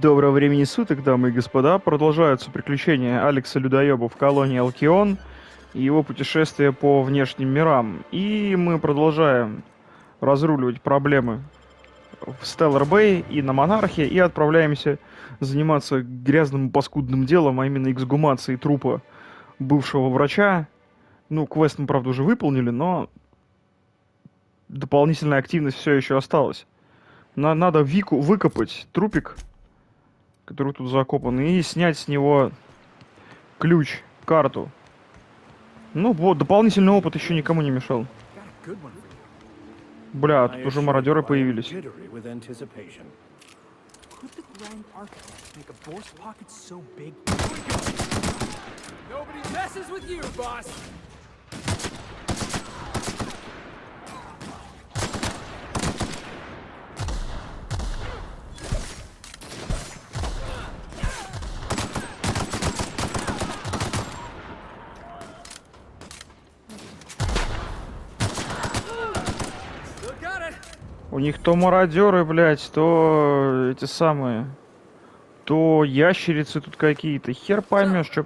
Доброго времени суток, дамы и господа. Продолжаются приключения Алекса Людоеба в колонии Алкион и его путешествие по внешним мирам. И мы продолжаем разруливать проблемы в Стеллар Бэй и на Монархе, и отправляемся заниматься грязным паскудным делом, а именно эксгумацией трупа бывшего врача. Ну, квест мы, правда, уже выполнили, но дополнительная активность все еще осталась. Надо Вику выкопать трупик, который тут закопан, и снять с него ключ, карту. Ну вот, дополнительный опыт еще никому не мешал. Бля, тут уже мародеры появились. У них то мародеры, блядь, то эти самые, то ящерицы тут какие-то. Хер поймешь, что...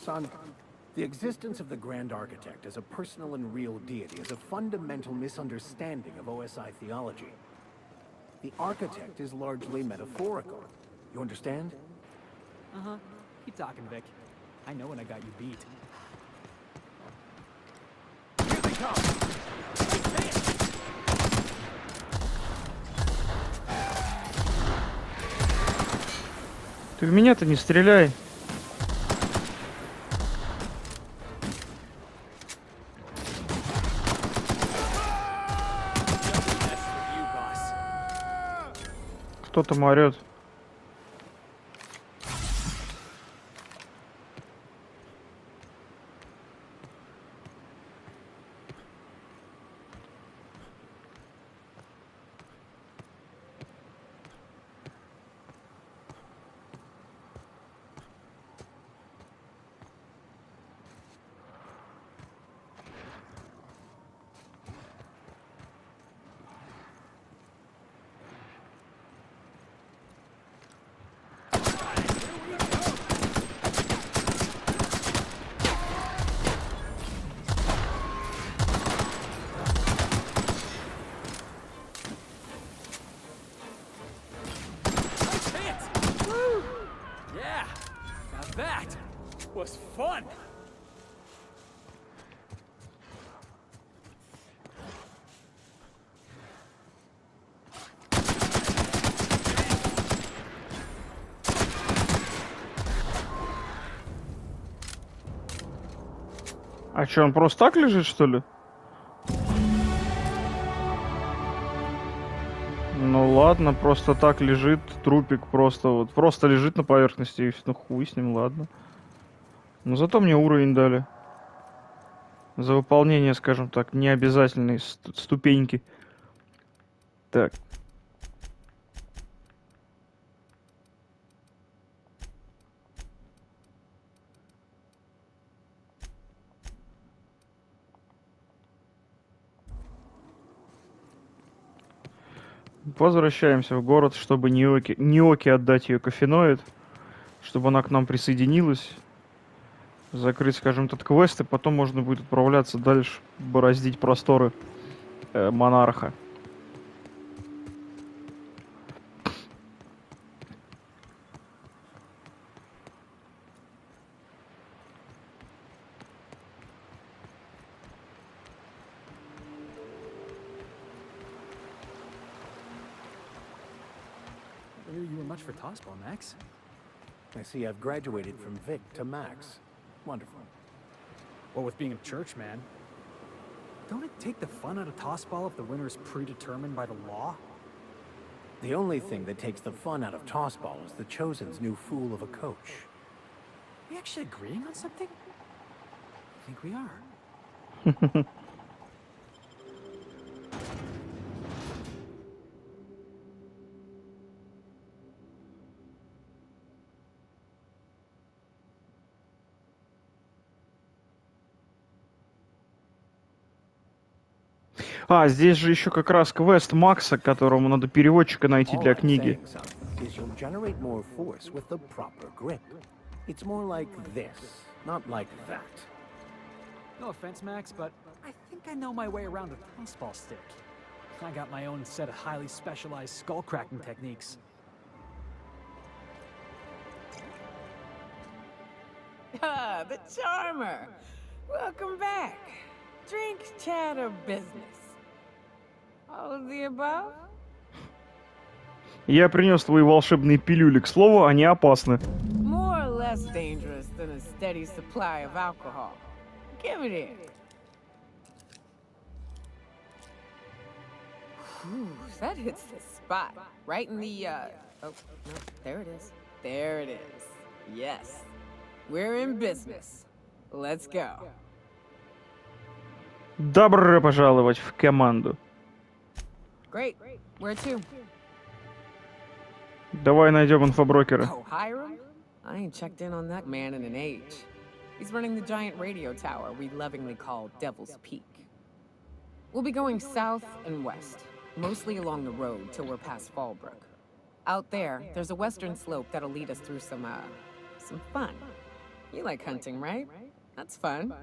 Son, the existence of the Grand Architect as a personal and real deity is a fundamental misunderstanding of OSI theology. The Architect is largely metaphorical. You understand? Uh-huh. Keep talking, Vic. I know when I got you beat. Here they come! Ты в меня-то не стреляй. Кто там орёт? That was fun! А чё, он просто так лежит, что ли? Ну ладно, просто так лежит, трупик просто лежит на поверхности, и ну хуй с ним, ладно. Но зато мне уровень дали. За выполнение, скажем так, необязательной ступеньки. Так. Возвращаемся в город, чтобы Ниоке отдать ее кофеноид, чтобы она к нам присоединилась. Закрыть, скажем, этот квест, и потом можно будет отправляться дальше, бороздить просторы Монарха. You were much for tossball, Max. I see I've graduated from Vic to Max. Wonderful. What with being a church man? Don't it take the fun out of tossball if the winner is predetermined by the law? The only thing that takes the fun out of tossball is the Chosen's new fool of a coach. Are we actually agreeing on something? I think we are. А, здесь же еще как раз квест Макса, которому надо переводчика найти All для I'm книги. saying, son, is you'll generate more force with the proper grip. It's more like this, not like that. No offense, Max, but I think I know my way around a tossball stick. I got my own set of highly specialized skull cracking techniques. Ah, the charmer. Welcome back. Drink, chat, or business? All of the above? Я принес твои волшебные пилюли. К слову, они опасны. More or less dangerous than a steady supply of alcohol. Give it here. Whew, that hits the spot. Right in the, oh, no, there it is. There it is. Yes. We're in business. Let's go. Добро пожаловать в команду. Great. Where to? Давай найдем инфоброкера. Oh, Hiram? I ain't checked in on that man in an age. He's running the giant radio tower we lovingly call Devil's Peak. We'll be going south and west, mostly along the road till we're past Fallbrook. Out there, there's a western slope that'll lead us through some fun. You like hunting, right? That's fun.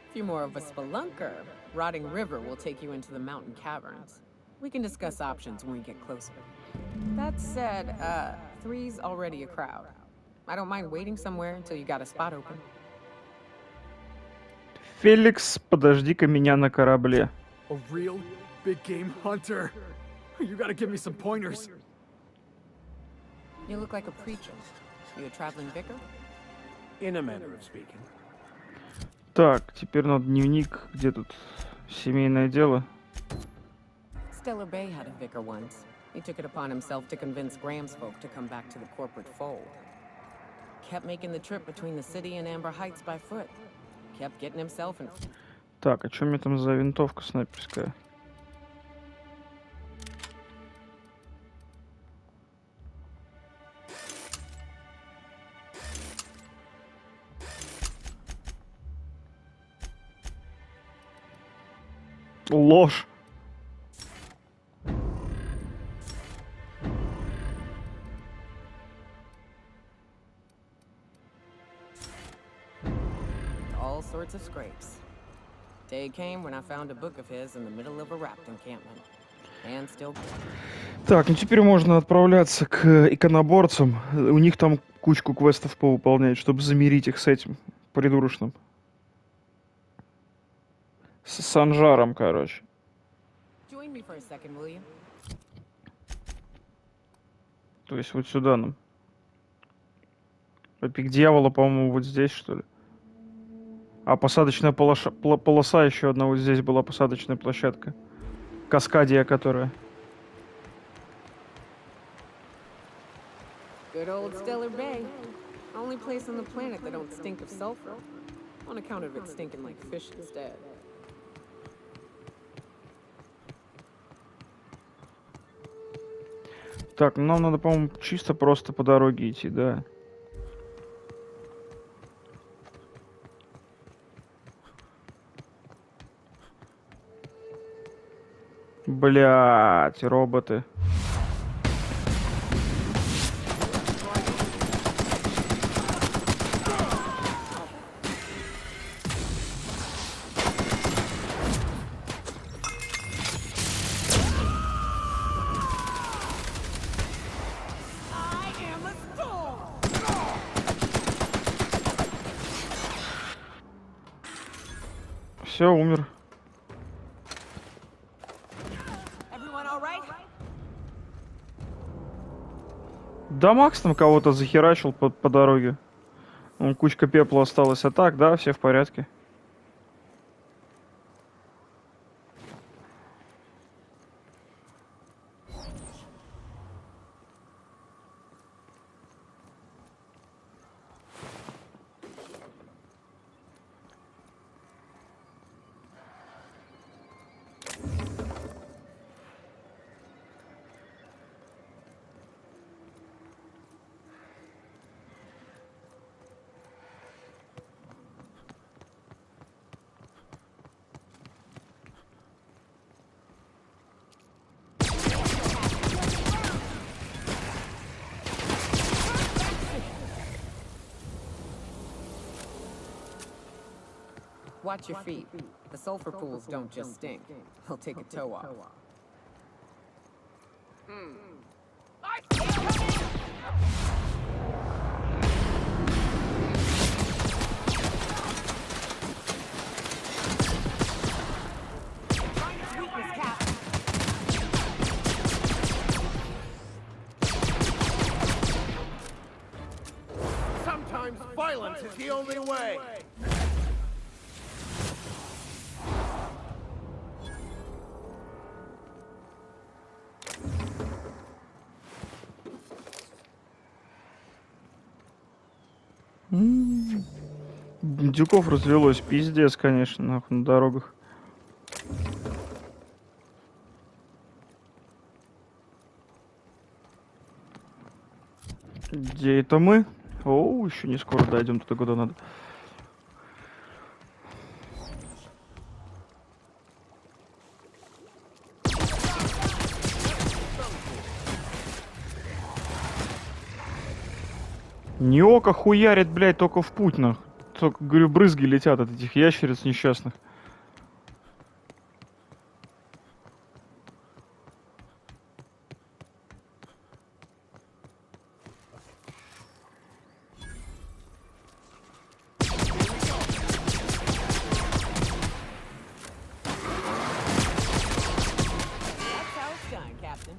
If you're more of a spelunker, Rotting River will take you into the mountain caverns. We can discuss options when we get closer. That said, 3's already a crowd. I don't mind waiting somewhere until you got a spot open. Феликс, подожди-ка меня на корабле. A real big game hunter. You gotta give me some pointers. You look like a preacher. You a traveling vicar? In a manner of speaking. Так, теперь надо дневник. Где тут семейное дело? Stellar Bay had a vicar once. He took it upon himself to convince Graham's folk to come back to the corporate fold. Kept making the trip between the city and Amber Heights by foot. Kept getting himself in... Так, а что у меня там за винтовка снайперская? Ложь. all sorts of scrapes. Day came when I found a book of his in the middle of a raft encampment. And still... Так, ну теперь можно отправляться к иконоборцам. У них там кучку квестов повыполнять, чтобы замирить их с этим придурочным. С Санжаром, короче. Join me for a second, will you? То есть вот сюда нам. Пик дьявола, по-моему, вот здесь, что ли. А посадочная полоса еще одна. Вот здесь была посадочная площадка. Каскадия, которая. Good old Stellar Bay. Only place on the planet that don't stink of sulfur. On account of it stinking like fish instead. Так, ну нам надо, по-моему, чисто просто по дороге идти, да. Блять, роботы. Все, умер. Да, Макс там кого-то захерачил по дороге. Вон кучка пепла осталась. А так, да, все в порядке. Watch your feet. The sulfur pools don't just stink. They'll take a toe off. Weakness, Cap. Sometimes violence is the only way. Бандюков развелось, пиздец, конечно, нахуй, на дорогах. Где это мы? О, еще не скоро дойдем туда, куда надо. Не око хуярит, блядь, только в путь, нахуй. Только, говорю, брызги летят от этих ящериц несчастных. That's how it's done, Captain.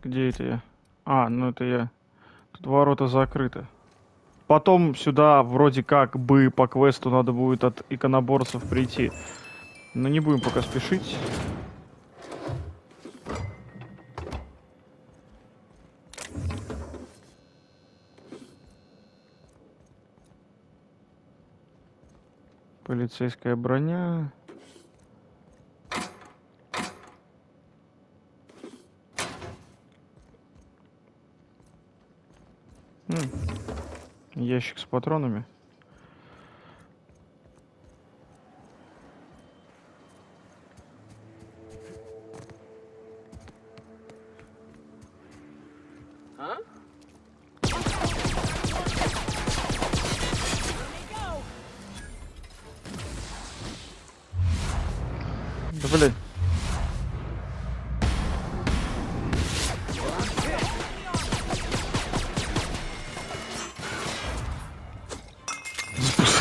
Где это я? А, ну это я. Тут ворота закрыты. Потом сюда вроде как бы по квесту надо будет от иконоборцев прийти. Но не будем пока спешить. Полицейская броня. Ящик с патронами. Да, блядь.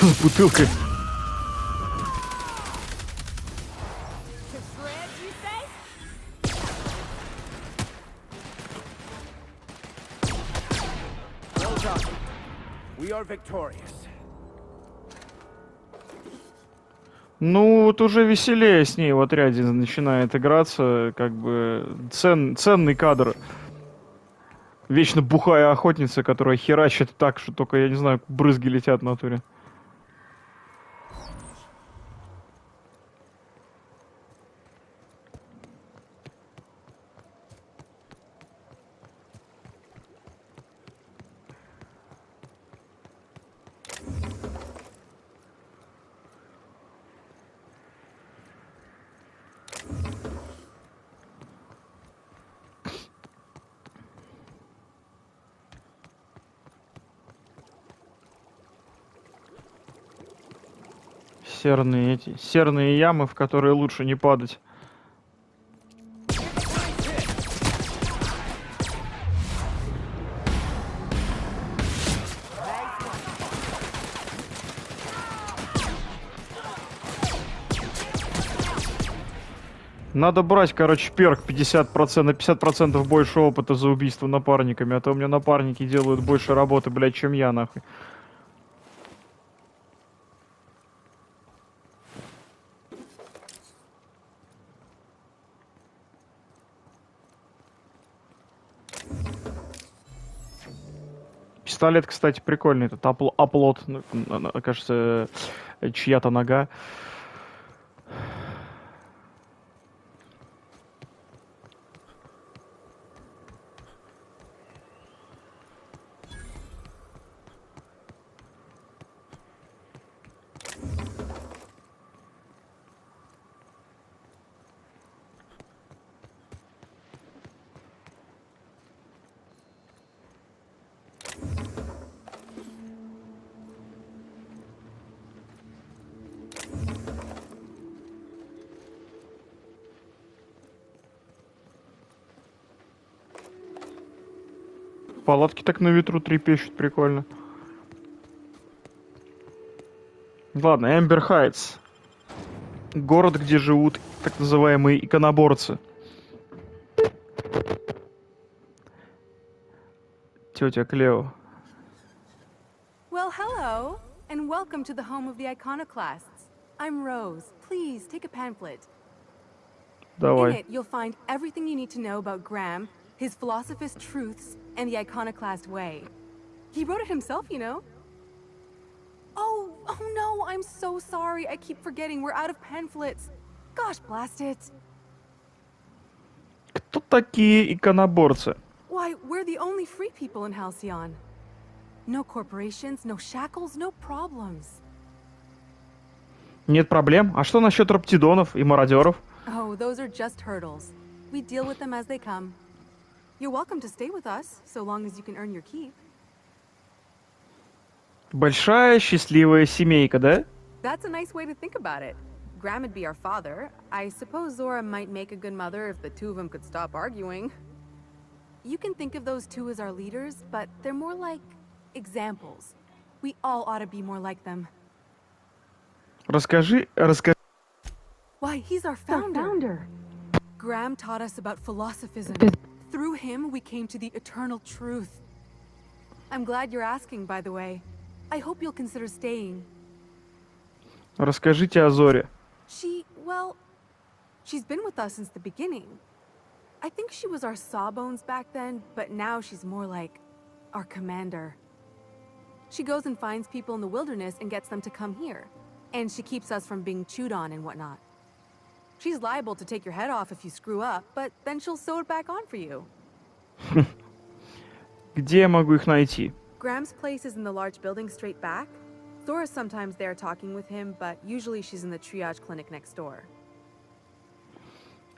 С бутылкой. To shreds, you say? Well done. We are victorious. Ну, вот уже веселее с ней в отряде начинает играться, как бы ценный кадр. Вечно бухая охотница, которая херачит так, что только, я не знаю, брызги летят в натуре. Серные ямы, в которые лучше не падать. Надо брать, короче, перк 50%, на 50% больше опыта за убийство напарниками, а то у меня напарники делают больше работы, блядь, чем я, нахуй. Пистолет, кстати, прикольный. Этот оплот, кажется, чья-то нога. Палатки так на ветру трепещут, прикольно. Ладно, Эмбер Хайтс. Город, где живут так называемые иконоборцы. Тетя Клео. Well, hello, and welcome to the home of the iconoclasts. I'm Rose. Please take a pamphlet. In Давай. it, you'll find everything you need to know about Graham, his philosophist truths, and the iconoclast way. He wrote it himself, you know. Oh no, I'm so sorry. I keep forgetting we're out of pamphlets. Gosh, blast it. Кто такие иконоборцы? Why, we're the only free people in Halcyon. No corporations, no shackles, no problems. Нет проблем. А что насчет раптидонов и мародеров? Oh, those are just hurdles. We deal with them as they come. You're welcome to stay with us, so long as you can earn your keep. Большая счастливая семейка, да? That's a nice way to think about it. Graham would be our father. I suppose Zora might make a good mother if the two of them could stop arguing. You can think of those two as our leaders, but they're more like examples. We all ought to be more like them. Расскажи. Why, he's our founder. Graham taught us about philosophism. Through him, we came to the eternal truth. I'm glad you're asking, by the way. I hope you'll consider staying. Расскажите о Зоре. She's been with us since the beginning. I think she was our sawbones back then, but now she's more like our commander. She goes and finds people in the wilderness and gets them to come here. And she keeps us from being chewed on and whatnot. She's liable to take your head off if you screw up, but then she'll sew it back on for you. Где я могу их найти? Graham's place is in the large building straight back. Zora's sometimes there talking with him, but usually she's in the triage clinic next door.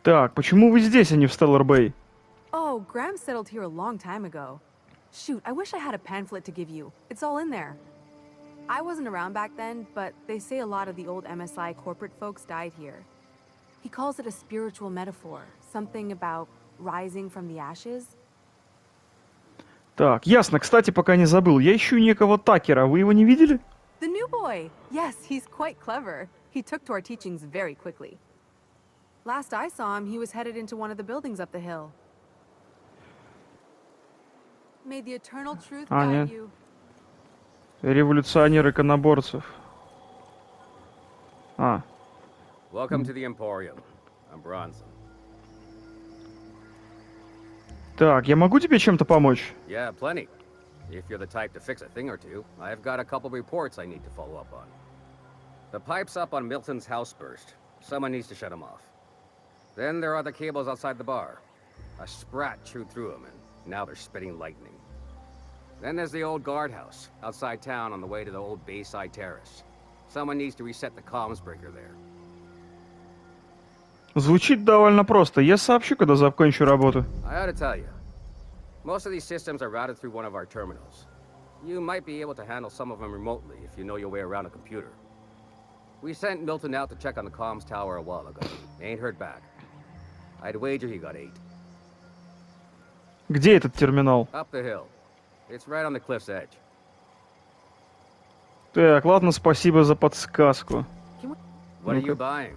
Так, почему вы здесь, а не в Stellar Bay? Oh, Graham settled here a long time ago. Shoot, I wish I had a pamphlet to give you. It's all in there. I wasn't around back then, but they say a lot of the old MSI corporate folks died here. He calls it a spiritual metaphor, something about rising from the ashes. Так, ясно. Кстати, пока не забыл, я ищу некого Такера. Вы его не видели? The new boy! Yes, he's quite clever. He took to our teachings very quickly. Last I saw him, he was headed into one of the buildings up the hill. May the eternal truth guide нет. you. Революционер иконоборцев. Welcome to the Emporium. I'm Bronson. Так, я могу тебе чем-то помочь? Yeah, plenty. If you're the type to fix a thing or two, I've got a couple reports I need to follow up on. The pipes up on Milton's house burst. Someone needs to shut them off. Then there are the cables outside the bar. A sprat chewed through them, and now they're spitting lightning. Then there's the old guardhouse, outside town on the way to the old Bayside Terrace. Someone needs to reset the comms breaker there. Звучит довольно просто. Я сообщу, когда закончу работу. I ought to tell you, most of these systems are routed through one of our terminals. You might be able to handle some of them remotely if you know your way around a computer. We sent Milton out to check on the comms tower a while ago. Ain't heard back. I'd wager he got 8. Где этот терминал? Up the hill. It's right on the cliff's edge. Так, ладно, спасибо за подсказку. What are you buying?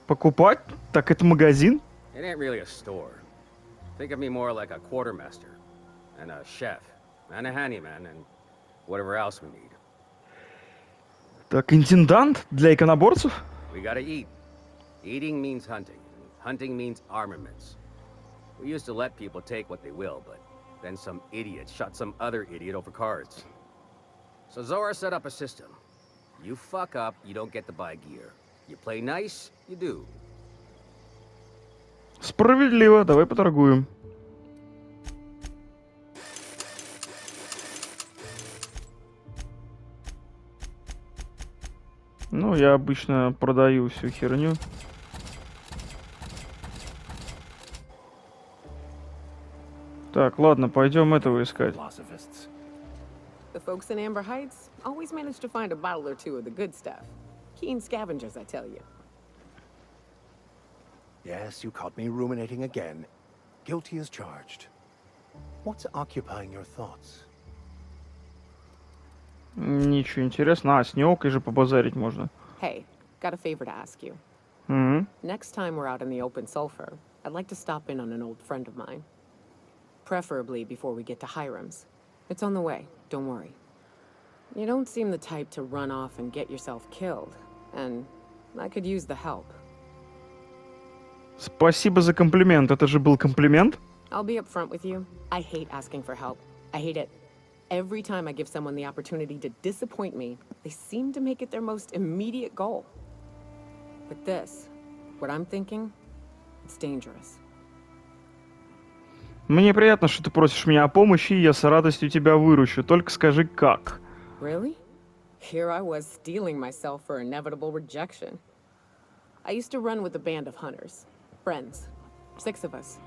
Покупать? Так это магазин? It ain't really a store. Think of me more like a quartermaster, and a chef, and a handyman, and whatever else we need. Так, интендант для иконоборцев? We gotta eat. Eating means hunting. Hunting means armaments. We used to let people take what they will, but then some idiot shot some other idiot over cards. So Zora set up a system. You fuck up, you don't get to buy gear. You play nice, you do. Справедливо, давай поторгуем. Ну, я обычно продаю всю херню. Так, ладно, пойдем этого искать. Philosophists. The folks in Amber Heights always manage to find a bottle or two of the good stuff. Keen scavengers, I tell you. Yes, you caught me ruminating again. Guilty as charged. What's occupying your thoughts? Ничего интересного. А, с Неокой же побазарить можно. Hey, got a favor to ask you. Мгм. Next time we're out in the open sulfur, I'd like to stop in on an old friend of mine. Preferably before we get to Hiram's. It's on the way, don't worry. You don't seem the type to run off and get yourself killed, and I could use the help. Спасибо за комплимент. Это же был комплимент? I'll be upfront with you. I hate asking for help. I hate it. Every time I give someone the opportunity to disappoint me, they seem to make it their most immediate goal. But this, what I'm thinking, it's dangerous. Мне приятно, что ты просишь меня о помощи, и я с радостью тебя выручу. Только скажи, как. Really? Here I was steeling myself for inevitable rejection. I used to run with a band of hunters. Friends. 6 of us.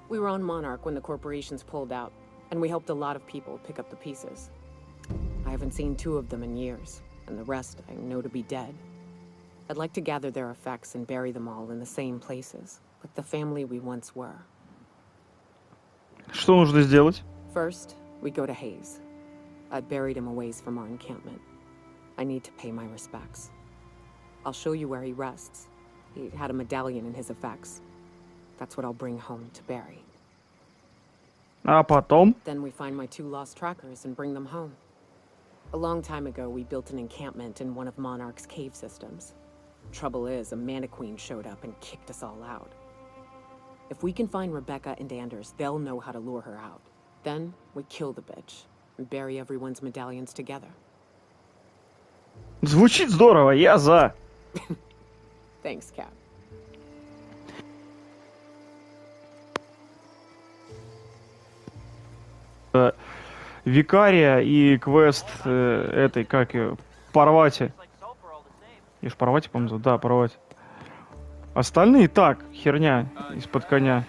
We were on Monarch when the corporations pulled out, and we helped a lot of people pick up the pieces. I haven't seen 2 of them in years, and the rest I know to be dead. I'd like to gather their effects and bury them all in the same places, like the family we once were. Что нужно сделать? First, we go to Hayes. I buried him a ways from our encampment. I need to pay my respects. I'll show you where he rests. He had a medallion in his effects. That's what I'll bring home to bury. А потом? Then we find my 2 lost trackers and bring them home. A long time ago, we built an encampment in one of Monarch's cave systems. Trouble is, a Mantiqueen showed up and kicked us all out. If we can find Rebecca and Anders, they'll know how to lure her out. Then, we kill the bitch and bury everyone's medallions together. Звучит здорово, я за. Thanks, Cap. Викария и квест этой, как ее, Парвати. Я ж Парвати, по-моему, зовут? Да, Парвати. Остальные так, херня из-под коня.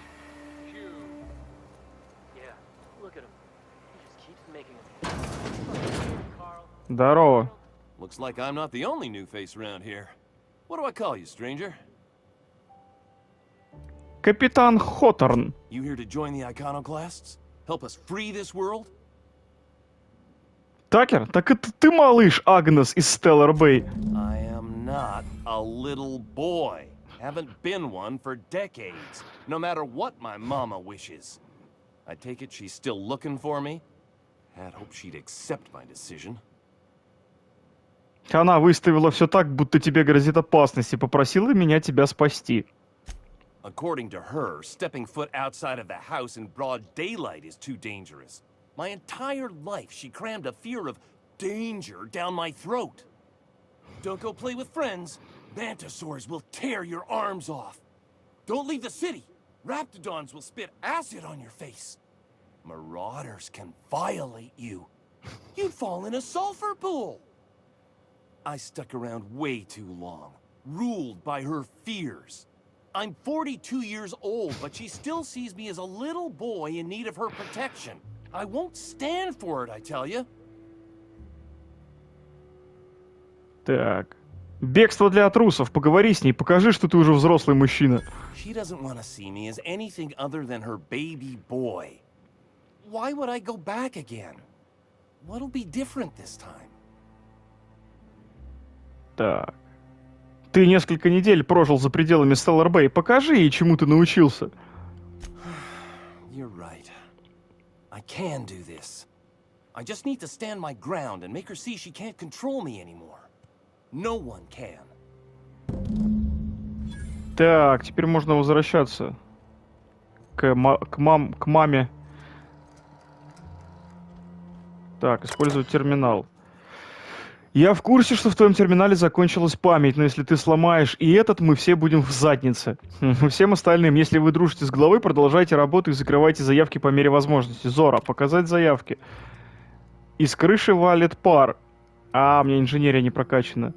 Здорово. Looks like I'm not the only new face around here. What do I call you, stranger? Капитан Хоторн. You here to join the Iconoclasts? Help us free this world? Такер, так это ты, малыш Агнес из Stellar Bay. I am not a little boy. Haven't been one for decades, no matter what my mama wishes. I take it she's still looking for me? Had hoped she'd accept my decision. Она выставила все так, будто тебе грозит опасность, и попросила меня тебя спасти. According to her, stepping foot outside of the house in broad daylight is too dangerous. My entire life, she crammed a fear of danger down my throat. Don't go play with friends. Mantisaurs will tear your arms off. Don't leave the city. Raptidons will spit acid on your face. Marauders can violate you. You'd fall in a sulfur pool. I stuck around way too long, ruled by her fears. I'm 42 years old, but she still sees me as a little boy in need of her protection. I won't stand for it, I tell you. Так. Бегство для трусов. Поговори с ней, покажи, что ты уже взрослый мужчина. She doesn't want to see me as anything other than her baby boy. Why would I go back again? What'll be different this time? Так. Ты несколько недель прожил за пределами Stellar Bay. Покажи ей, чему ты научился. You're right. I can do this. I just need to stand my ground and make her see she can't control me anymore. No one can. Так, теперь можно возвращаться к маме. Так, использовать терминал. Я в курсе, что в твоем терминале закончилась память, но если ты сломаешь и этот, мы все будем в заднице. Всем остальным, если вы дружите с головой, продолжайте работу и закрывайте заявки по мере возможности. Зора, показать заявки. Из крыши валит пар. А, у меня инженерия не прокачана.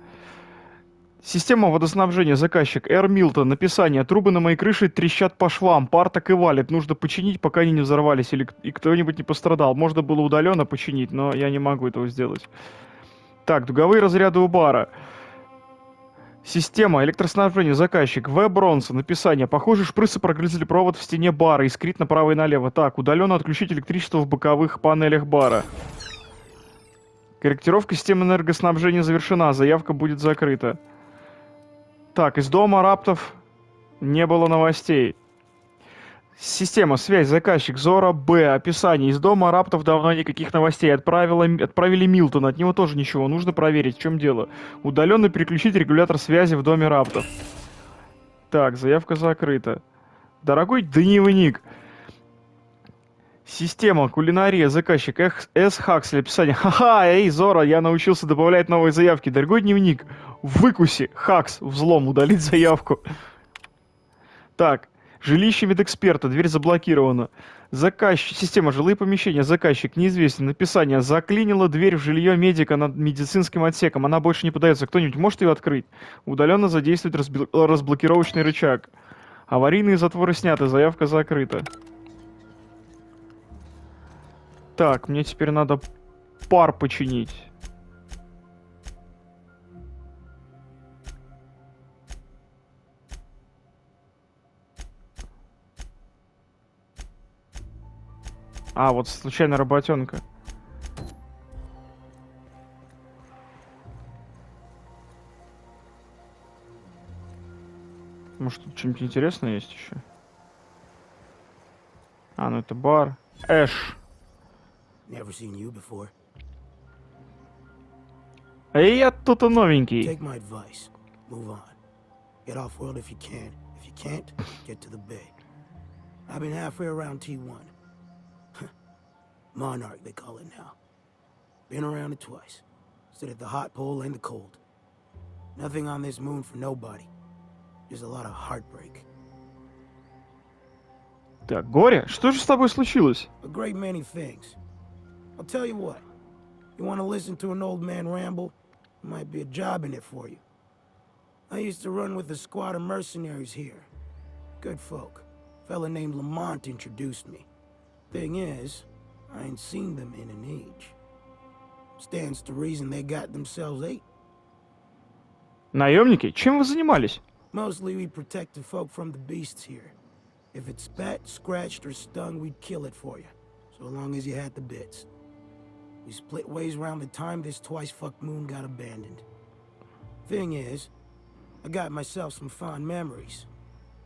Система водоснабжения, заказчик Р. Милтон. Написание. Трубы на моей крыше трещат по швам. Пар так и валит. Нужно починить, пока они не взорвались или и кто-нибудь не пострадал. Можно было удаленно починить, но я не могу этого сделать. Так, дуговые разряды у бара. Система электроснабжения, заказчик, В. Бронсон, описание. Похоже, шприцы прогрызли провод в стене бара, искрит направо и налево. Так, удаленно отключить электричество в боковых панелях бара. Корректировка системы энергоснабжения завершена, заявка будет закрыта. Так, из дома раптов не было новостей. Система, связь, заказчик, Зора Б. Описание. Из дома раптов давно никаких новостей. Отправили Милтона, от него тоже ничего. Нужно проверить, в чем дело. Удаленно переключить регулятор связи в доме раптов. Так, заявка закрыта. Дорогой дневник. Система, кулинария, заказчик, С. Хаксли, описание. Ха-ха, эй, Зора, я научился добавлять новые заявки. Дорогой дневник, выкуси, Хакс, взлом, удалить заявку. Так, жилище медэксперта, дверь заблокирована. Заказчик, система, жилые помещения, заказчик, неизвестен. Описание, заклинила дверь в жилье медика над медицинским отсеком. Она больше не подается. Кто-нибудь может ее открыть? Удаленно задействовать разблокировочный рычаг. Аварийные затворы сняты, заявка закрыта. Так, мне теперь надо пар починить. А, вот случайная работенка. Может, тут что-нибудь интересное есть еще? А, ну это бар. Эш. Never seen you before. Эй, я тут новенький. Take my advice. Move on. Get off world if you can. If you can't, get to the bay. I've been halfway around T1. Monarch, they call it now. Been around it twice. Stood at the hot pole and the cold. Nothing on this moon for nobody. Just a lot of heartbreak. Так, горе? Что же с тобой случилось? A great many things. I'll tell you what. You want to listen to an old man ramble? Might be a job in it for you. I used to run with a squad of mercenaries here. Good folk. Fella named Lamont introduced me. Thing is, I ain't seen them in an age. Stands to reason they got themselves ate. Наемники? Чем вы занимались? Mostly we protected folk from the beasts here. If it spat, scratched, or stung, we'd kill it for you. So long as you had the bits. We split ways around the time this twice-fucked moon got abandoned. Thing is, I got myself some fond memories.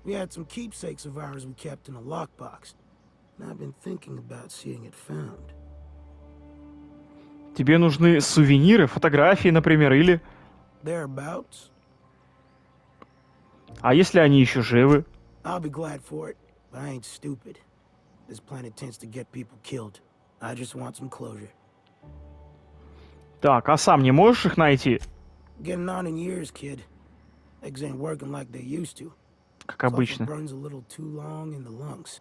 We had some keepsakes of ours we kept in a lockbox. And I've been thinking about seeing it found. Тебе нужны сувениры, фотографии, например, или... Thereabouts. А если они еще живы? I'll be glad for it, but I ain't stupid. This planet tends to get people killed. I just want some closure. Так, а сам не можешь их найти? Getting on in years, kid. Legs ain't working like they used to. Как обычно. Burns a little too long in the lungs.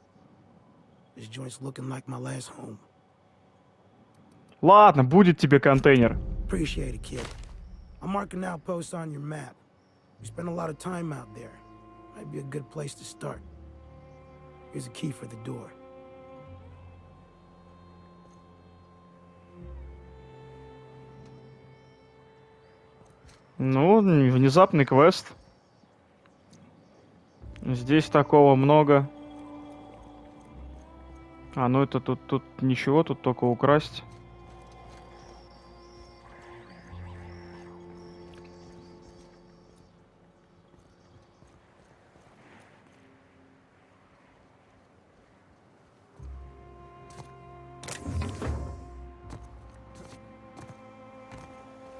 This joint's looking like my last home. Ладно, будет тебе контейнер. Appreciate it, kid. I'm marking outposts on your map. We spend a lot of time out there. Might be a good place to start. Here's a key for the door. Ну, внезапный квест. Здесь такого много. А, ну это тут ничего, тут только украсть.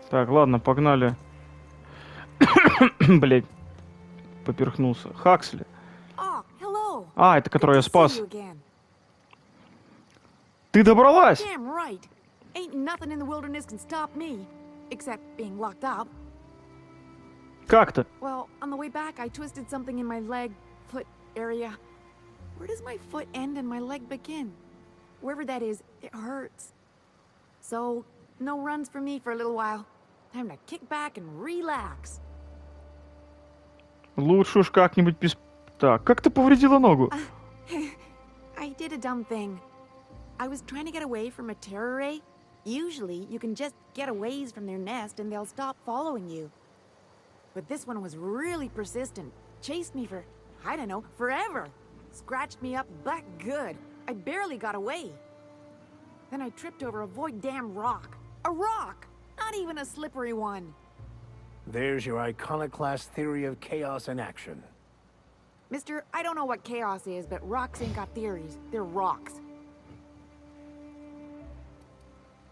Так, ладно, погнали. Блять, поперхнулся. Хаксли. Oh, hello. А, это который я Good to see спас. you again. Ты добралась? Damn right. Ain't nothing in the wilderness can stop me, except being locked up. Как-то. Well, on the way back, I twisted something in my leg, foot area. Where does my foot end and my leg begin? Wherever that is, it hurts. So, no runs for me for a little while. Time to kick back and relax. Лучше уж как-нибудь без... Так, как ты повредила ногу? I did a dumb thing. I was trying to get away from a terror ray. Usually, you can just get a ways from their nest and they'll stop following you. But this one was really persistent. Chased me for, I don't know, forever. Scratched me up black good. I barely got away. Then I tripped over a void damn rock. A rock! Not even a slippery one. There's your iconoclast theory of chaos in action. Mister, I don't know what chaos is, but rocks ain't got theories. They're rocks.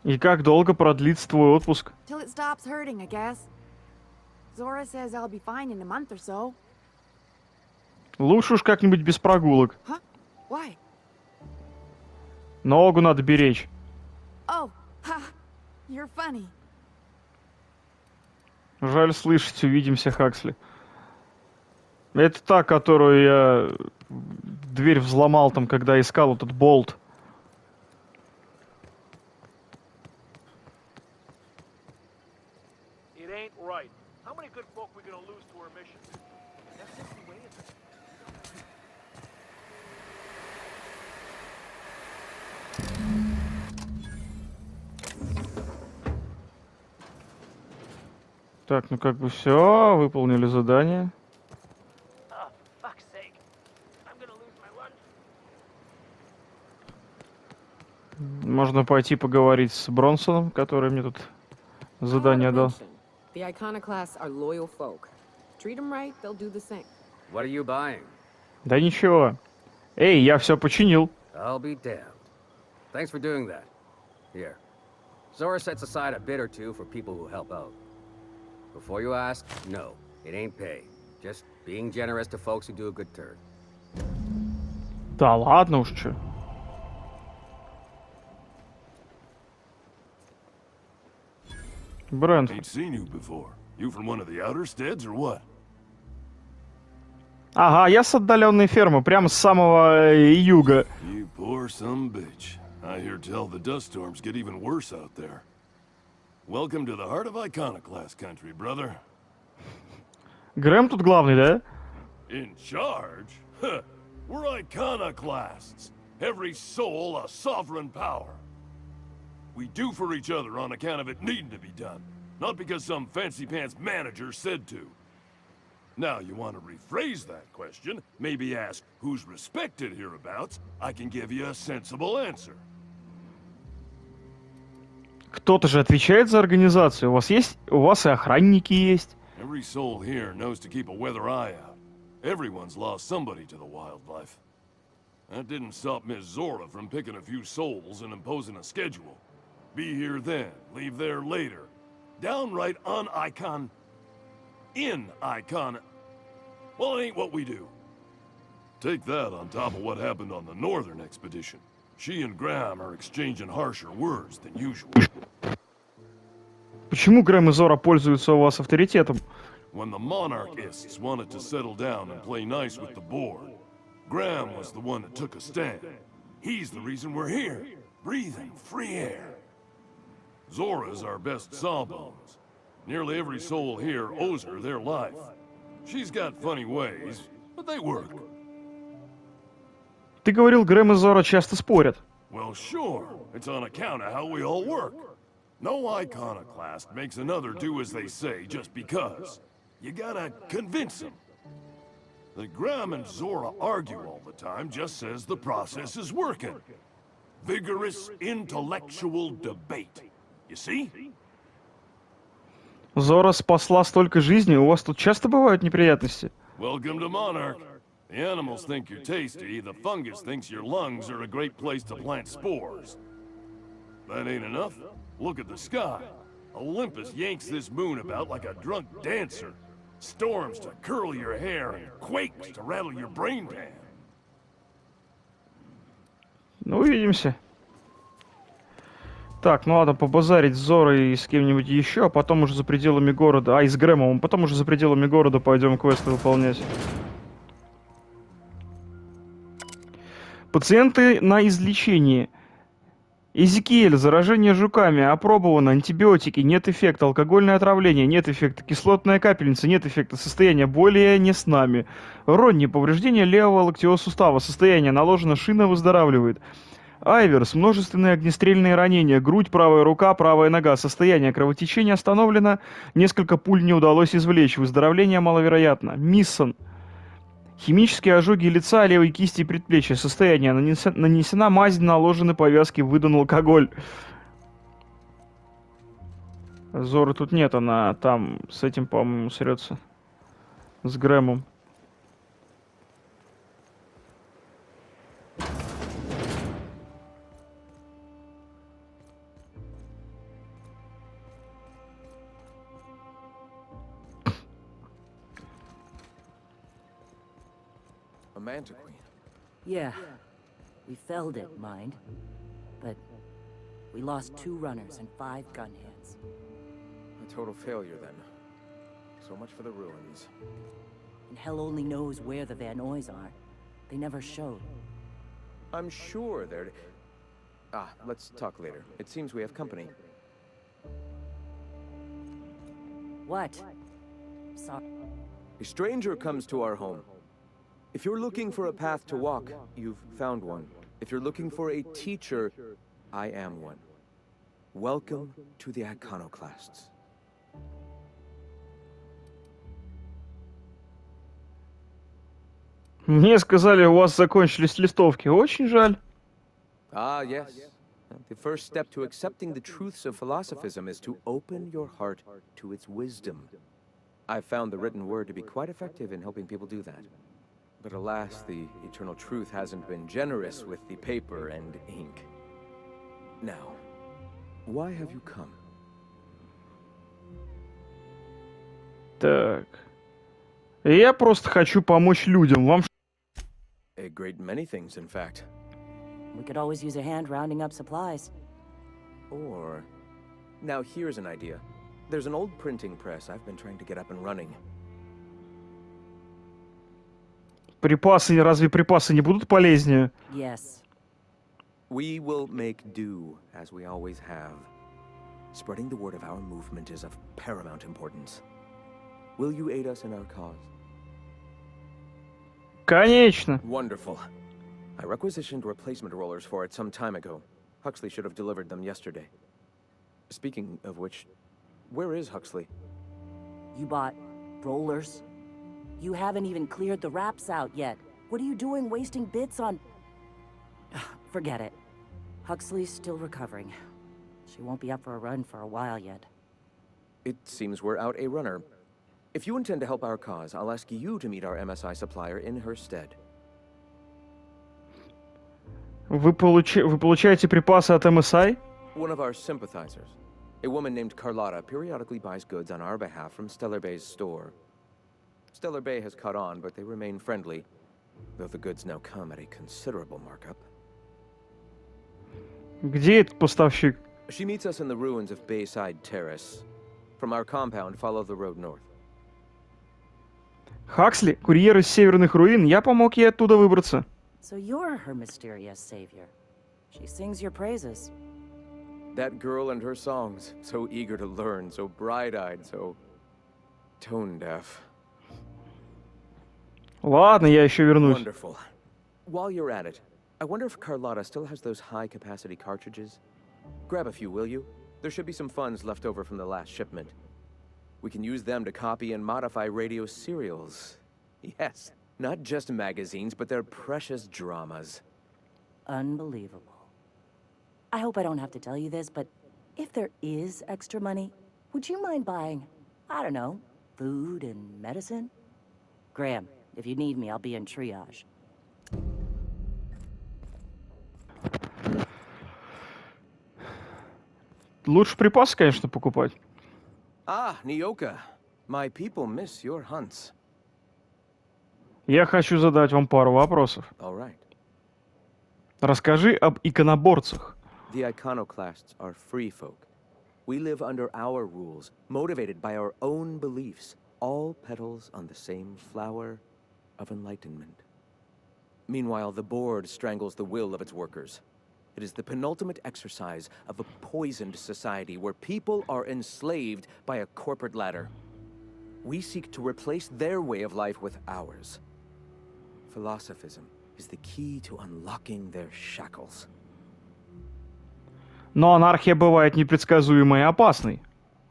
И как долго продлится твой отпуск? Till it stops hurting, I guess. Zora says I'll be fine in a month or so. Лучше уж как-нибудь без прогулок. Huh? Why? Ногу надо беречь. Oh, ha! You're funny. Жаль слышать, увидимся, Хаксли. Это та, которую я дверь взломал там, когда искал этот болт. It ain't right. How many good folk we gonna lose to our mission? That's just the way it is. Так, ну как бы все, выполнили задание. Oh, fuck's sake. I'm gonna lose my lunch. Можно пойти поговорить с Бронсоном, который мне тут задание дал. The Iconoclasts are loyal folk. Treat them right, they'll do the same. What are you buying? Да ничего. Эй, я все починил. I'll be damned. Thanks for doing that. Here. Zora sets aside a bit or two for people who help out. Before you ask, no, it ain't pay. Just being generous to folks who do a good turn. Да ладно уж, чё. Брент. Ain't seen you before. You from one of the outer steads or what? Ага, я с отдаленной фермы, прямо с самого юга. You poor some bitch. I hear tell the dust storms get even worse out there. Welcome to the heart of Iconoclast country, brother. Грэм тут главный, да? In charge? Huh. We're Iconoclasts. Every soul a sovereign power. We do for each other on account of it needing to be done. Not because some fancy-pants manager said to. Now, you want to rephrase that question, maybe ask who's respected hereabouts, I can give you a sensible answer. Кто-то же отвечает за организацию. У вас и охранники есть. Every soul here knows to keep a weather eye out. Everyone's lost somebody to the wildlife. That didn't stop Miss Zora from picking a few souls and imposing a schedule. Be here then, leave there later. Downright un-icon... in-icon... Well, it ain't what we do. Take that on top of what happened on the northern expedition. She and Graham are exchanging harsher words than usual. Почему Грэм и Зора пользуются у вас авторитетом? When the monarchists wanted to settle down and play nice with the board, Graham was the one that took a stand. He's the reason we're here, breathing free air. Zora's our best sawbones. Nearly every soul here owes her their life. She's got funny ways, but they work. Ты говорил, Грэм и Зора часто спорят. Well, sure. It's on account of how we all work. No iconoclast makes another do as they say just because. You gotta convince them. That Graham and Zora argue all the time just says the process is working. Vigorous intellectual debate. You see? Зора спасла столько жизней, у вас тут часто бывают неприятности? Welcome to Monarch. The animals think you're tasty, the fungus thinks your lungs are a great place to plant spores. That ain't enough. Look at the sky. Olympus yanks this moon about like a drunk dancer. Storms to curl your hair and quakes to rattle your brain pan. Ну, увидимся. Так, ну ладно, побазарить с Зорой и с кем-нибудь еще, а потом уже за пределами города... и с Грэмом, потом уже за пределами города пойдем квесты выполнять. Пациенты на излечении. Эзекиэль, заражение жуками, опробовано, антибиотики, нет эффекта, алкогольное отравление, нет эффекта, кислотная капельница, нет эффекта, состояние более не с нами. Ронни, повреждение левого локтевого сустава, состояние, наложена шина, выздоравливает. Айверс. Множественные огнестрельные ранения. Грудь, правая рука, правая нога. Состояние кровотечения остановлено. Несколько пуль не удалось извлечь. Выздоровление маловероятно. Миссон. Химические ожоги лица, левой кисти и предплечья. Состояние. Нанесена мазь, наложены повязки, выдан алкоголь. Зоры тут нет, она там с этим, по-моему, срется. С Грэмом. A manta queen. Yeah. We felled it, mind. But we lost 2 runners and 5 gun hands. A total failure, then. So much for the ruins. And hell only knows where the Van Oys are. They never showed. I'm sure they're... Ah, let's talk later. It seems we have company. What? Sorry. A stranger comes to our home. If you're looking for a path to walk, you've found one. If you're looking for a teacher, I am one. Welcome to the Iconoclasts. Мне сказали, у вас закончились листовки. Очень жаль. Ah, yes. The first step to accepting the truths of philosophism is to open your heart to its wisdom. I've found the written word to be quite effective in helping people do that. But alas, the eternal truth hasn't been generous with the paper and ink. Now, why have you come? Так. Я просто хочу помочь людям. Вам A great many things, in fact. We could always use a hand rounding up supplies. Or... Now here's an idea. There's an old printing press I've been trying to get up and running. припасы, разве припасы не будут полезнее? Yes. We will make do, as we always have. Spreading the word of our movement is of paramount importance. Will you aid us in our cause? Конечно. Wonderful. I requisitioned replacement rollers for it some time ago. Huxley should have delivered them yesterday. Speaking of which, where is Huxley? You bought rollers? You haven't even cleared the wraps out yet. What are you doing wasting bits on... Forget it. Huxley's still recovering. She won't be up for a run for a while yet. It seems we're out a runner. If you intend to help our cause, I'll ask you to meet our MSI supplier in her stead. Вы получаете припасы от MSI? One of our sympathizers. A woman named Carlotta periodically buys goods on our behalf from Stellar Bay's store. Stellar Bay has caught on, but they remain friendly, though the goods now come at a considerable markup. Где этот поставщик? She meets us in the ruins of Bayside Terrace. From our compound, follow the road north. Хаксли, курьер из северных руин, я помог ей оттуда выбраться. So you're her mysterious savior. She sings your praises. That girl and her songs, so eager to learn, so bright-eyed, so tone-deaf. Ладно, я еще вернусь. Wonderful. While you're at it, I wonder if Carlotta still has those high-capacity cartridges? Grab a few, will you? There should be some funds left over from the last shipment. We can use them to copy and modify radio serials. Yes, not just magazines, but their precious dramas. Unbelievable. I hope I don't have to tell you this, but if there is extra money, would you mind buying, I don't know, food and medicine? Graham, if you need me, I'll be in triage. Лучше припасы, конечно, покупать. Ah, Nyoka. My people miss your hunts. Я хочу задать вам пару вопросов. All right. Расскажи об иконоборцах. The iconoclasts are free folk. We live under our rules, motivated by our own beliefs, all petals on the same flower of enlightenment. Meanwhile, the board strangles the will of its workers. It is the penultimate exercise of a poisoned society where people are enslaved by a corporate ladder. We seek to replace their way of life with ours. Philosophism is the key to unlocking their shackles. Но анархия бывает непредсказуемой и опасной.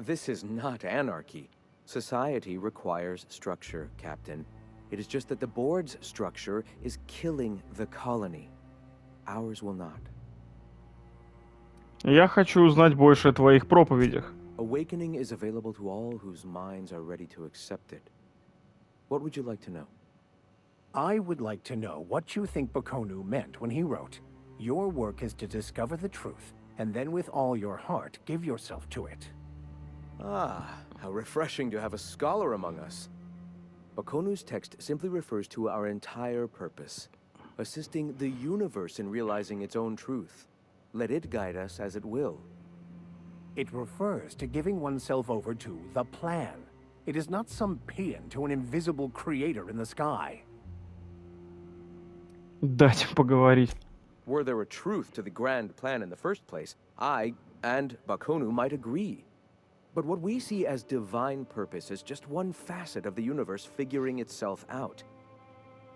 This is not anarchy. Society requires structure, Captain. It is just that the board's structure is killing the colony. Ours will not. Я хочу узнать больше о твоих проповедях. Awakening is available to all whose minds are ready to accept it. What would you like to know? I would like to know what you think Bakonu meant when he wrote, "Your work is to discover the truth, and then with all your heart give yourself to it." Ah, how refreshing to have a scholar among us. Bakonu's text simply refers to our entire purpose, assisting the universe in realizing its own truth. Let it guide us as it will. It refers to giving oneself over to the plan. It is not some paean to an invisible creator in the sky. Дайте поговорить. Were there a truth to the grand plan in the first place, I and Bakonu might agree. But what we see as divine purpose is just one facet of the universe figuring itself out.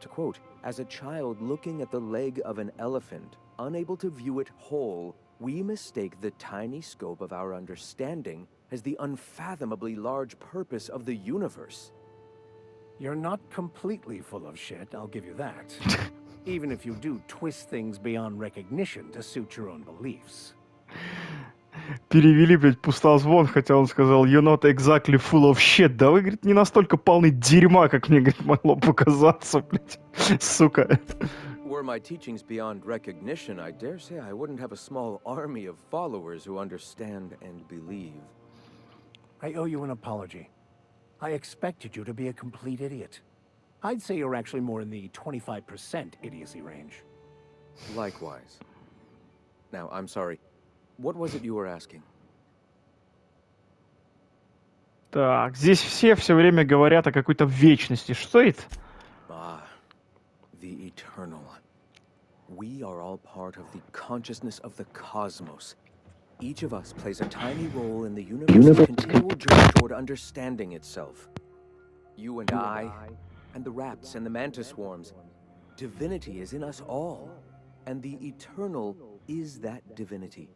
To quote, as a child looking at the leg of an elephant, unable to view it whole, we mistake the tiny scope of our understanding as the unfathomably large purpose of the universe. You're not completely full of shit, I'll give you that. Even if you do twist things beyond recognition to suit your own beliefs. Перевели, блядь, пустозвон, хотя он сказал "You're not exactly full of shit". Да вы, говорит, не настолько полны дерьма, как мне, говорит, могло показаться, блядь. Сука. Were my teachings beyond recognition, I dare say I wouldn't have a small army of followers who understand and believe. I owe you an apology. I expected you to be a complete idiot. I'd say you're actually more in the 25% idiocy range. Likewise. Now, I'm sorry. What was it you were asking? Так, здесь все время говорят о какой-то вечности. Что это? Ah, the eternal. We are all part of the consciousness of the cosmos. Each of us plays a tiny role in the universe's continual journey toward understanding itself. You and I, and the rats and the mantis swarms. Divinity is in us all, and the eternal is that divinity.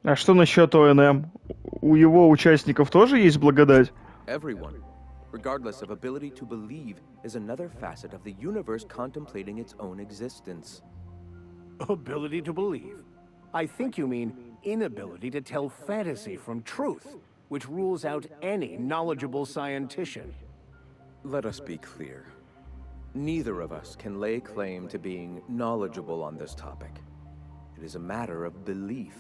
А что насчет ОНМ? У его участников тоже есть благодать? Everyone, regardless of ability to believe, is another facet of the universe contemplating its own existence. Ability to believe? I think you mean inability to tell fantasy from truth, which rules out any knowledgeable scientician. Let us be clear. Neither of us can lay claim to being knowledgeable on this topic. It is a matter of belief.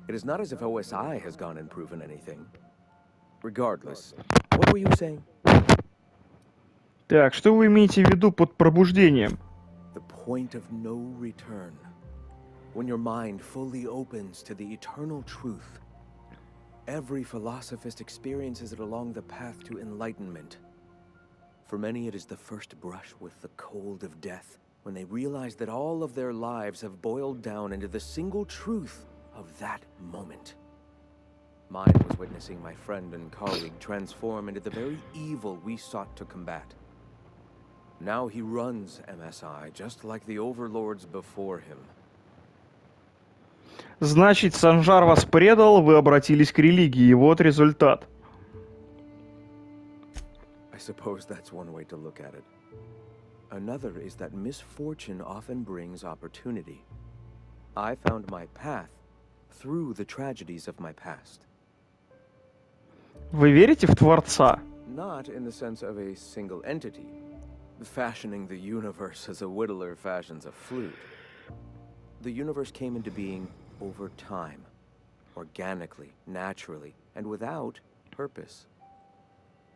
It is not as if OSI has gone and proven anything. Regardless, what were you saying? Так, что вы имеете в виду под пробуждением? The point of no return. When your mind fully opens to the eternal truth. Every philosophist experiences it along the path to enlightenment. For many, it is the first brush with the cold of death, when they realize that all of their lives have boiled down into the single truth of that moment. Mine was witnessing my friend and colleague transform into the very evil we sought to combat. Now he runs MSI just like the overlords before him. Значит, Санжар вас предал, вы обратились к религии, и вот результат. I suppose that's one way to look at it. Another is that misfortune often brings opportunity. I found my path through the tragedies of my past. Вы верите в Творца? Not in the sense of a single entity, fashioning the universe as a whittler fashions a flute. The universe came into being over time, organically, naturally, and without purpose.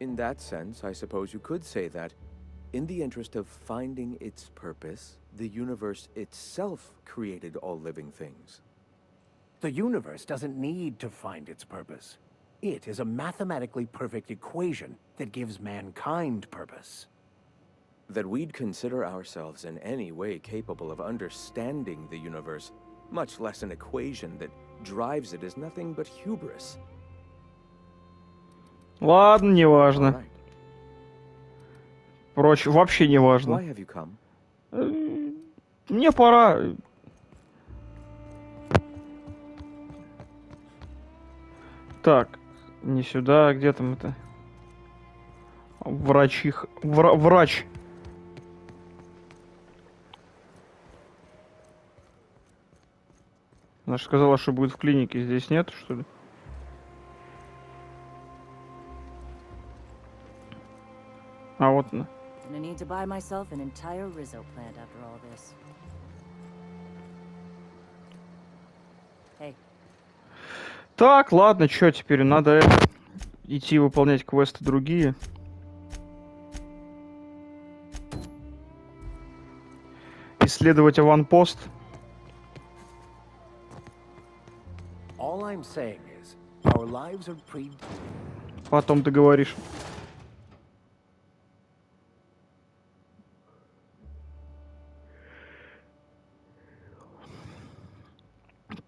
In that sense, I suppose you could say that, in the interest of finding its purpose, the universe itself created all living things. The universe doesn't need to find its purpose. It is a mathematically perfect equation that gives mankind purpose. That we'd consider ourselves in any way capable of understanding the universe, much less an equation that drives it, is nothing but hubris. Ладно, неважно. Впрочем, вообще не важно. Why have you come? Мне пора. Так, не сюда, где там это? Врач. Она же сказала, что будет в клинике. Здесь нет, что ли? А вот она. Gonna need to buy myself an entire Rizzo plant after all this. Hey. Так, ладно, чё теперь? Надо идти выполнять квесты другие. Исследовать аванпост. All I'm saying is, our lives are Потом ты говоришь.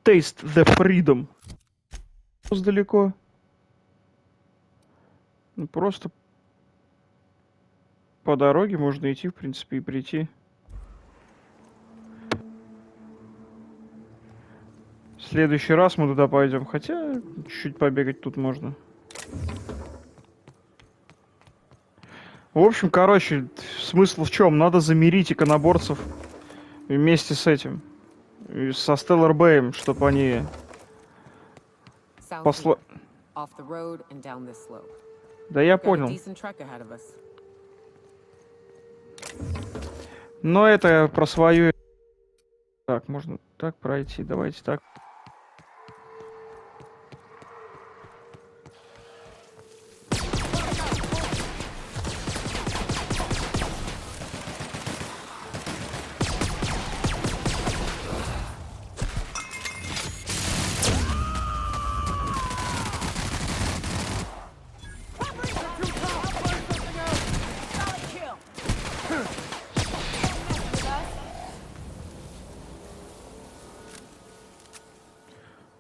Taste the freedom. Далеко. Ну, просто по дороге можно идти, в принципе, и прийти. В следующий раз мы туда пойдем. Хотя, чуть-чуть побегать тут можно. В общем, короче, смысл в чем? Надо замирить иконоборцев вместе с этим. И со Stellar Bay'ем, чтобы они... South off the road and down this slope. Да я Got a понял. decent trek ahead of us. Но это про свою... Так, можно так пройти. Давайте так.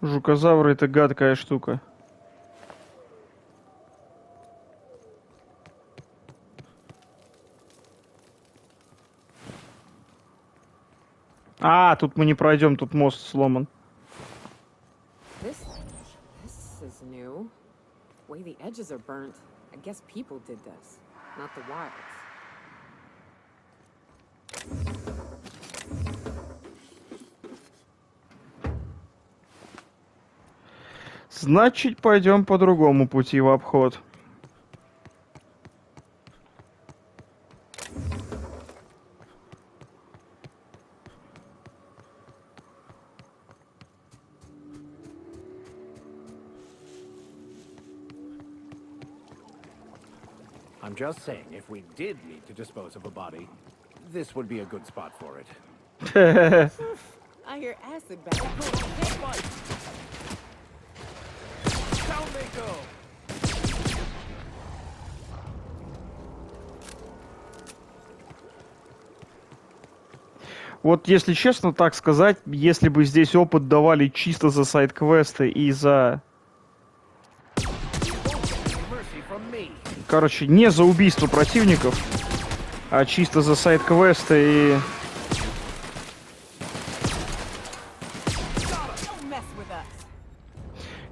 Жукозавры — это гадкая штука. А, тут мы не пройдем, тут мост сломан. This is new. The way the edges are burnt. I guess people did this, not the wilds. Значит, пойдем по другому пути в обход. I'm just saying, if we did need to dispose of a body, this would be a good spot for it. I hear acid back. Down they go! Вот, если честно так сказать, если бы здесь опыт давали чисто за сайд-квесты и за... Короче, не за убийство противников, а чисто за сайд-квесты и...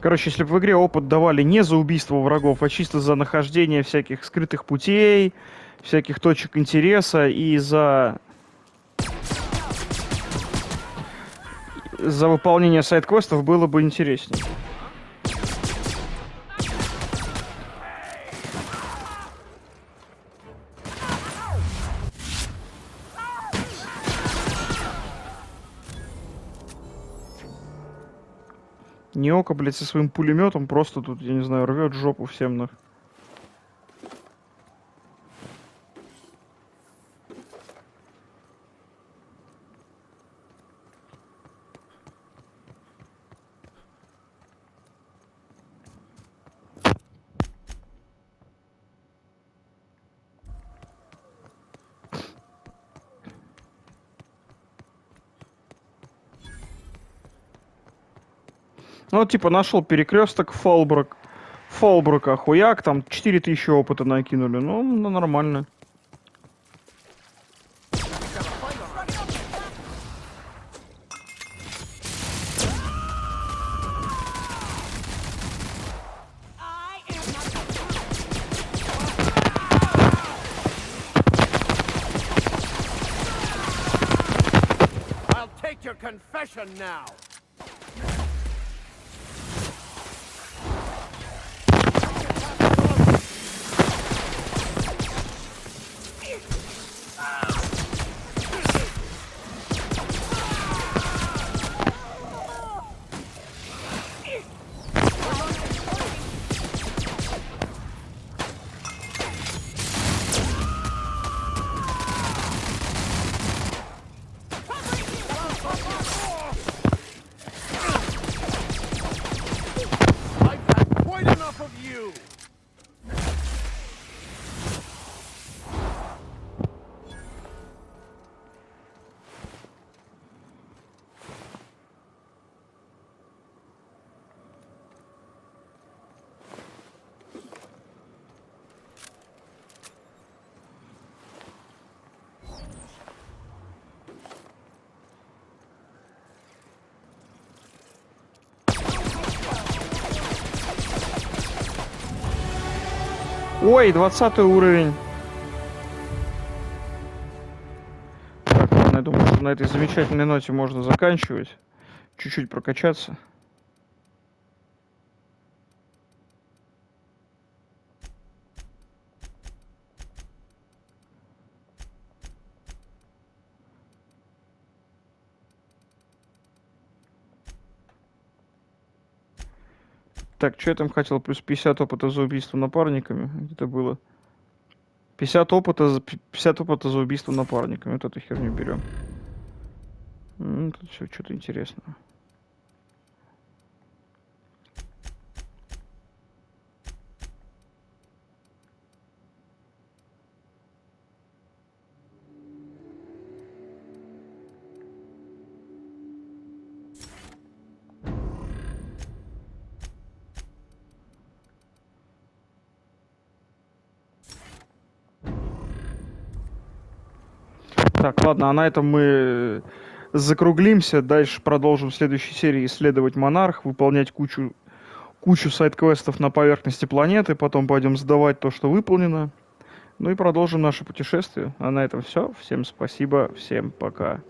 Короче, если бы в игре опыт давали не за убийство врагов, а чисто за нахождение всяких скрытых путей, всяких точек интереса и за выполнение сайд-квестов, было бы интереснее. Неока, блядь, со своим пулеметом просто тут, я не знаю, рвет жопу всем нах. Ну, типа, нашел перекресток Фолбрука, хуяк, там 4000 опыта накинули. Ну, нормально. Await your confession now. Ой, 20 уровень. Так, ладно, я думаю, что на этой замечательной ноте можно заканчивать. Чуть-чуть прокачаться. Так, что я там хотел? Плюс 50 опыта за убийство напарниками. Где-то было. 50 опыта за убийство напарниками. Вот эту херню берем. Тут все что-то интересное. Так, ладно, а на этом мы закруглимся. Дальше продолжим в следующей серии исследовать Монарх, выполнять кучу сайд-квестов на поверхности планеты, потом пойдем сдавать то, что выполнено. Ну и продолжим наше путешествие. А на этом все. Всем спасибо, всем пока.